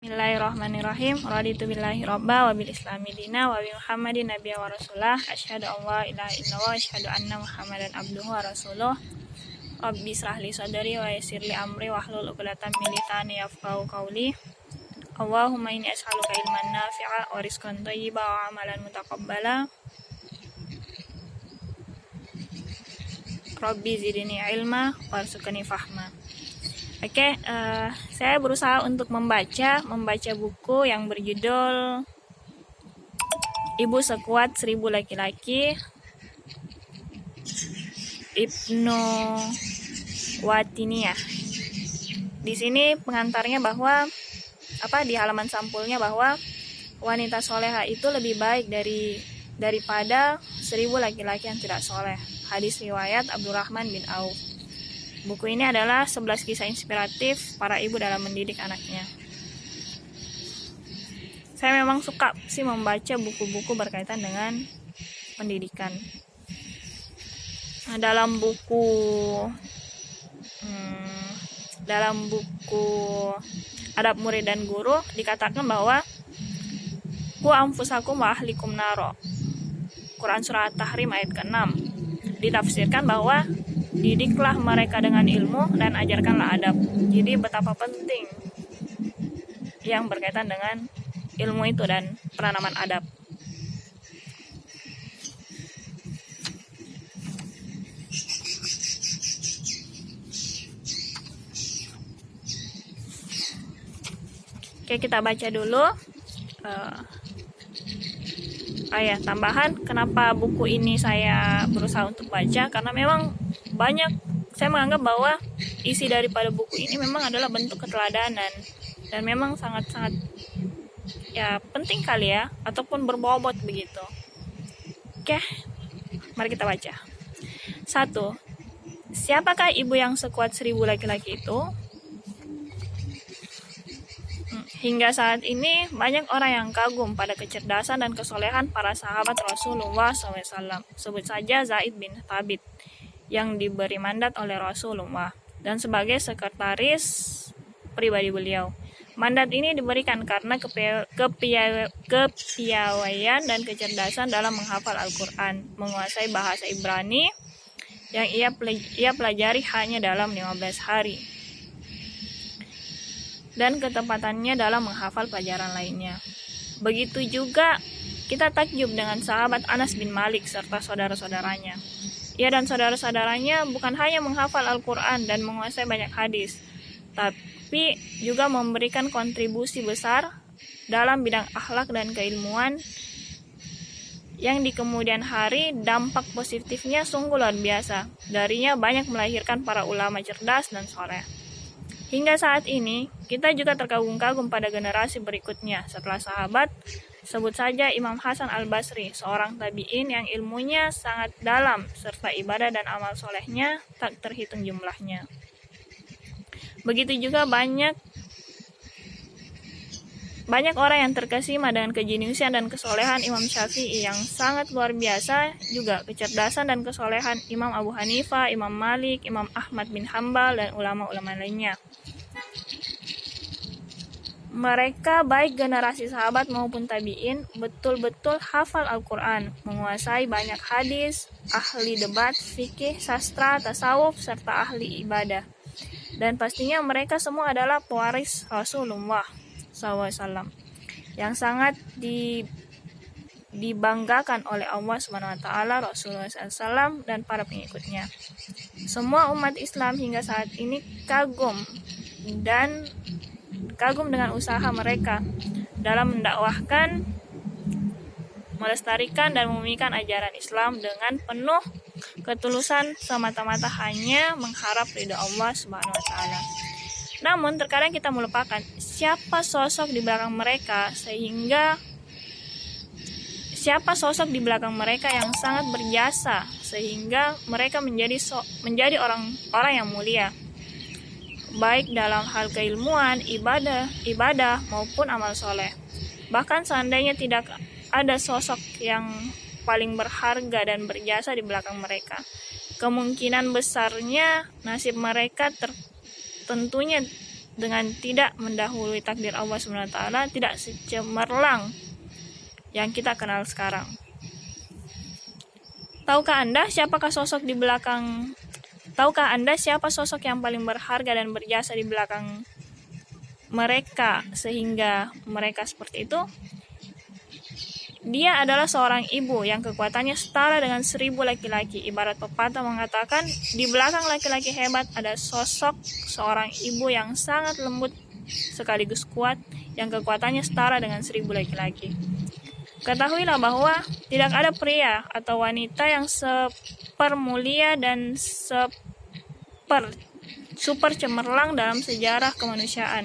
Bismillahirrahmanirrahim. Raditu billahi robba wa bil islami dina wa bi Muhammadin nabiyya wa rasulah. Asyhadu an la ilaha illallah wa asyhadu anna Muhammadan abduhu wa rasuluh. Rabbi israh li sadri wa yassir li amri wahlul 'uqdatam min lisani yafqahu qawli. Allahumma inni as'aluka ilman nafi'a wa rizqan thayyiban wa amalan mutaqabbala. Rabbi zidni ilma warzuqni fahma. Oke, saya berusaha untuk membaca buku yang berjudul Ibu Sekuat 1000 Laki-laki, Ibnu Watiniyah. Di sini pengantarnya bahwa di halaman sampulnya bahwa wanita soleha itu lebih baik daripada 1000 laki-laki yang tidak soleh. Hadis riwayat Abdurrahman bin Auf. Buku ini adalah 11 kisah inspiratif para ibu dalam mendidik anaknya. Saya memang suka sih membaca buku-buku berkaitan dengan pendidikan. Nah, dalam buku Adab Murid dan Guru dikatakan bahwa ku anfusakum wa ahlikum naro. Quran surah At-Tahrim ayat ke-6. Ditafsirkan bahwa didiklah mereka dengan ilmu dan ajarkanlah adab. Jadi betapa penting yang berkaitan dengan ilmu itu dan penanaman adab. Oke, kita baca dulu. Tambahan kenapa buku ini saya berusaha untuk baca, karena memang saya menganggap bahwa isi daripada buku ini memang adalah bentuk keteladanan dan memang sangat-sangat penting kali ya, ataupun berbobot begitu. Oke, mari kita baca. 1. Siapakah ibu yang sekuat 1000 laki-laki itu? Hingga saat ini banyak orang yang kagum pada kecerdasan dan kesolehan para sahabat Rasulullah SAW. Sebut saja Zaid bin Thabit yang diberi mandat oleh Rasulullah dan sebagai sekretaris pribadi beliau. Mandat ini diberikan karena kepiawaian dan kecerdasan dalam menghafal Al-Quran, menguasai bahasa Ibrani yang ia pelajari hanya dalam 15 hari, dan ketepatannya dalam menghafal pelajaran lainnya. Begitu juga kita takjub dengan sahabat Anas bin Malik serta saudara-saudaranya. Ia dan saudara-saudaranya bukan hanya menghafal Al-Quran dan menguasai banyak hadis, tapi juga memberikan kontribusi besar dalam bidang akhlak dan keilmuan yang di kemudian hari dampak positifnya sungguh luar biasa. Darinya banyak melahirkan para ulama cerdas dan soleh. Hingga saat ini, kita juga terkagum-kagum pada generasi berikutnya setelah sahabat. Sebut saja Imam Hasan Al-Basri, seorang tabi'in yang ilmunya sangat dalam serta ibadah dan amal solehnya tak terhitung jumlahnya. Begitu juga banyak orang yang terkesima dengan kejeniusan dan kesolehan Imam Syafi'i yang sangat luar biasa, juga kecerdasan dan kesolehan Imam Abu Hanifah, Imam Malik, Imam Ahmad bin Hambal, dan ulama-ulama lainnya. Mereka baik generasi sahabat maupun tabi'in betul-betul hafal Al-Quran, menguasai banyak hadis, ahli debat, fikih, sastra, tasawuf, serta ahli ibadah. Dan pastinya mereka semua adalah pewaris Rasulullah SAW yang sangat dibanggakan oleh Allah SWT, Rasulullah SAW, dan para pengikutnya. Semua umat Islam hingga saat ini kagum dengan usaha mereka dalam mendakwahkan, melestarikan dan memimikan ajaran Islam dengan penuh ketulusan semata-mata hanya mengharap ridha Allah Subhanahu wa taala. Namun terkadang kita melupakan siapa sosok di belakang mereka yang sangat berjasa sehingga mereka menjadi orang yang mulia, baik dalam hal keilmuan, ibadah maupun amal soleh. Bahkan seandainya tidak ada sosok yang paling berharga dan berjasa di belakang mereka, kemungkinan besarnya nasib mereka tentunya dengan tidak mendahului takdir Allah SWT, tidak secemerlang yang kita kenal sekarang. Tahukah Anda siapa sosok yang paling berharga dan berjasa di belakang mereka sehingga mereka seperti itu? Dia adalah seorang ibu yang kekuatannya setara dengan 1000 laki-laki. Ibarat pepatah mengatakan, di belakang laki-laki hebat ada sosok seorang ibu yang sangat lembut sekaligus kuat, yang kekuatannya setara dengan 1000 laki-laki. Ketahuilah bahwa tidak ada pria atau wanita yang sepermulia dan super cemerlang dalam sejarah kemanusiaan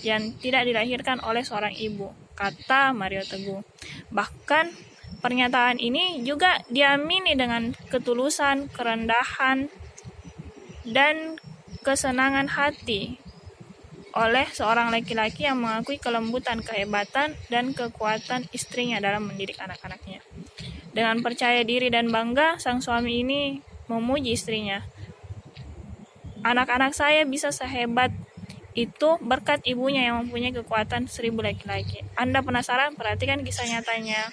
yang tidak dilahirkan oleh seorang ibu, kata Mario Teguh. Bahkan pernyataan ini juga diamini dengan ketulusan, kerendahan, dan kesenangan hati oleh seorang laki-laki yang mengakui kelembutan, kehebatan, dan kekuatan istrinya dalam mendidik anak-anaknya. Dengan percaya diri dan bangga, sang suami ini memuji istrinya. Anak-anak saya bisa sehebat itu berkat ibunya yang mempunyai kekuatan 1000 laki-laki. Anda penasaran? Perhatikan kisah nyatanya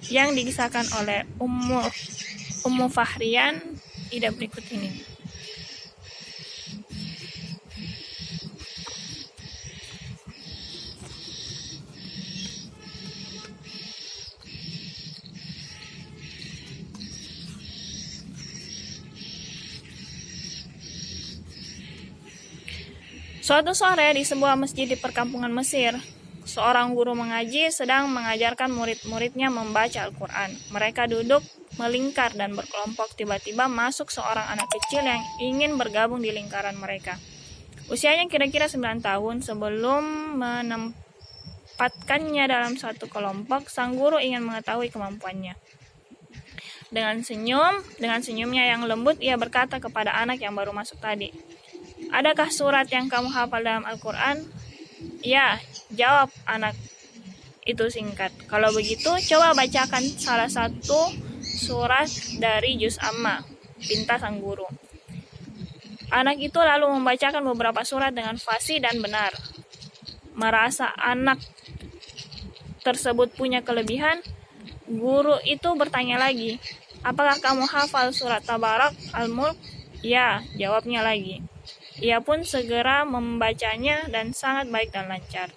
yang dikisahkan oleh Ummu Fahrian Ida berikut ini. Suatu sore di sebuah masjid di perkampungan Mesir, seorang guru mengaji sedang mengajarkan murid-muridnya membaca Al-Quran. Mereka duduk melingkar dan berkelompok. Tiba-tiba masuk seorang anak kecil yang ingin bergabung di lingkaran mereka. Usianya kira-kira 9 tahun. Sebelum menempatkannya dalam satu kelompok, sang guru ingin mengetahui kemampuannya. Dengan senyumnya yang lembut, ia berkata kepada anak yang baru masuk tadi, "Adakah surat yang kamu hafal dalam Al-Quran?" "Ya," jawab anak itu singkat. "Kalau begitu, coba bacakan salah satu surat dari Juz Amma," pinta sang guru. Anak itu lalu membacakan beberapa surat dengan fasih dan benar. Merasa anak tersebut punya kelebihan, guru itu bertanya lagi, "Apakah kamu hafal surat Tabarak, Al-Mulk?" "Ya," jawabnya lagi. Ia pun segera membacanya dan sangat baik dan lancar.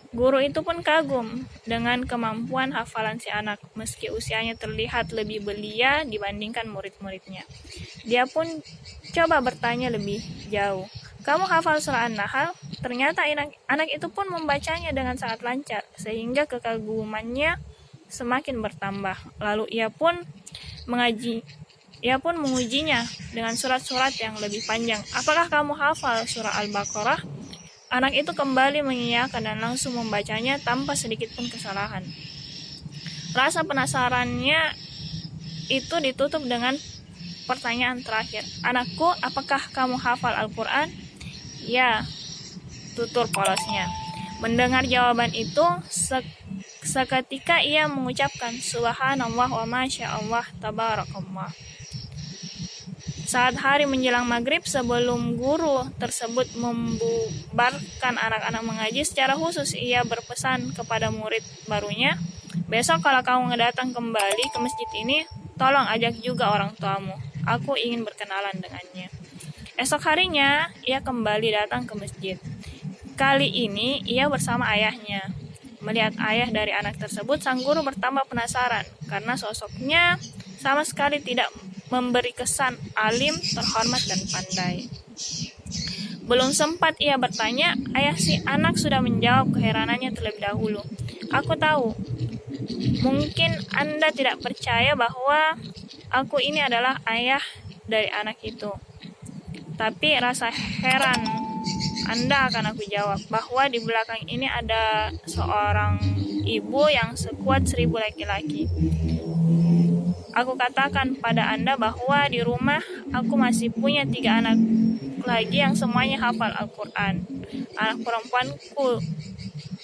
Guru itu pun kagum dengan kemampuan hafalan si anak, meski usianya terlihat lebih belia dibandingkan murid-muridnya. Dia pun coba bertanya lebih jauh, "Kamu hafal surah An-Nahl?" Ternyata anak itu pun membacanya dengan sangat lancar, sehingga kekagumannya semakin bertambah. Lalu ia pun mengujinya dengan surat-surat yang lebih panjang. "Apakah kamu hafal surah Al-Baqarah?" Anak itu kembali mengiyakan dan langsung membacanya tanpa sedikit pun kesalahan. Rasa penasarannya itu ditutup dengan pertanyaan terakhir, "Anakku, apakah kamu hafal Al-Quran?" "Ya," tutur polosnya. Mendengar jawaban itu, seketika ia mengucapkan, "Subhanallah wa masya Allah, tabarakallah." Saat hari menjelang maghrib, sebelum guru tersebut membubarkan anak-anak mengaji, secara khusus ia berpesan kepada murid barunya, "Besok kalau kamu datang kembali ke masjid ini, tolong ajak juga orang tuamu. Aku ingin berkenalan dengannya." Esok harinya, ia kembali datang ke masjid. Kali ini, ia bersama ayahnya. Melihat ayah dari anak tersebut, sang guru bertambah penasaran, karena sosoknya sama sekali tidak memberi kesan alim, terhormat, dan pandai. Belum sempat ia bertanya, ayah si anak sudah menjawab keheranannya terlebih dahulu, "Aku tahu, mungkin Anda tidak percaya bahwa aku ini adalah ayah dari anak itu. Tapi rasa heran Anda akan aku jawab bahwa di belakang ini ada seorang ibu yang sekuat 1000 laki-laki. Aku katakan pada Anda bahwa di rumah aku masih punya 3 anak lagi yang semuanya hafal Al-Quran. Anak perempuanku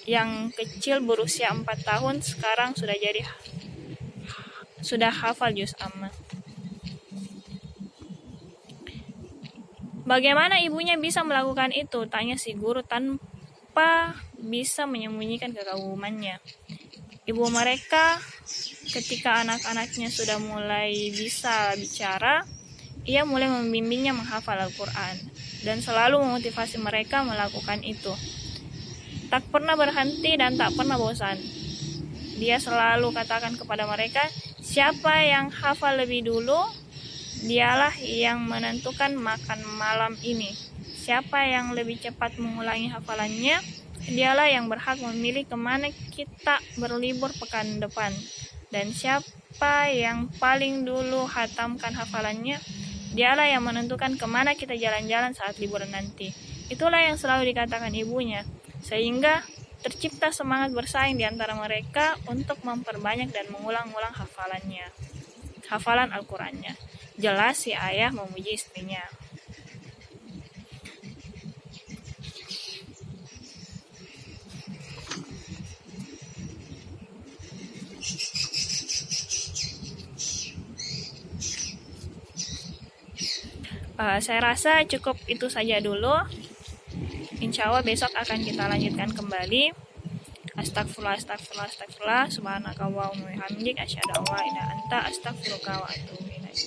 yang kecil berusia 4 tahun sekarang sudah hafal Juz Amma." Bagaimana ibunya bisa melakukan itu? Tanya si guru tanpa bisa menyembunyikan kekagumannya. Ibu mereka ketika anak-anaknya sudah mulai bisa bicara, ia mulai membimbingnya menghafal Al-Quran dan selalu memotivasi mereka melakukan itu. Tak pernah berhenti dan tak pernah bosan. Dia selalu katakan kepada mereka, siapa yang hafal lebih dulu, dialah yang menentukan makan malam ini. Siapa yang lebih cepat mengulangi hafalannya, dialah yang berhak memilih kemana kita berlibur pekan depan. Dan siapa yang paling dulu hatamkan hafalannya, dialah yang menentukan kemana kita jalan-jalan saat liburan nanti. Itulah yang selalu dikatakan ibunya, sehingga tercipta semangat bersaing di antara mereka untuk memperbanyak dan mengulang-ulang hafalan Al-Qurannya. Jelas si ayah memuji istrinya. Saya rasa cukup itu saja dulu. Insya Allah besok akan kita lanjutkan kembali. Astagfirullah, subhanaka wa bihamdik, asyhadu an la ilaha illa anta, astaghfiruka wa atubu ilaik.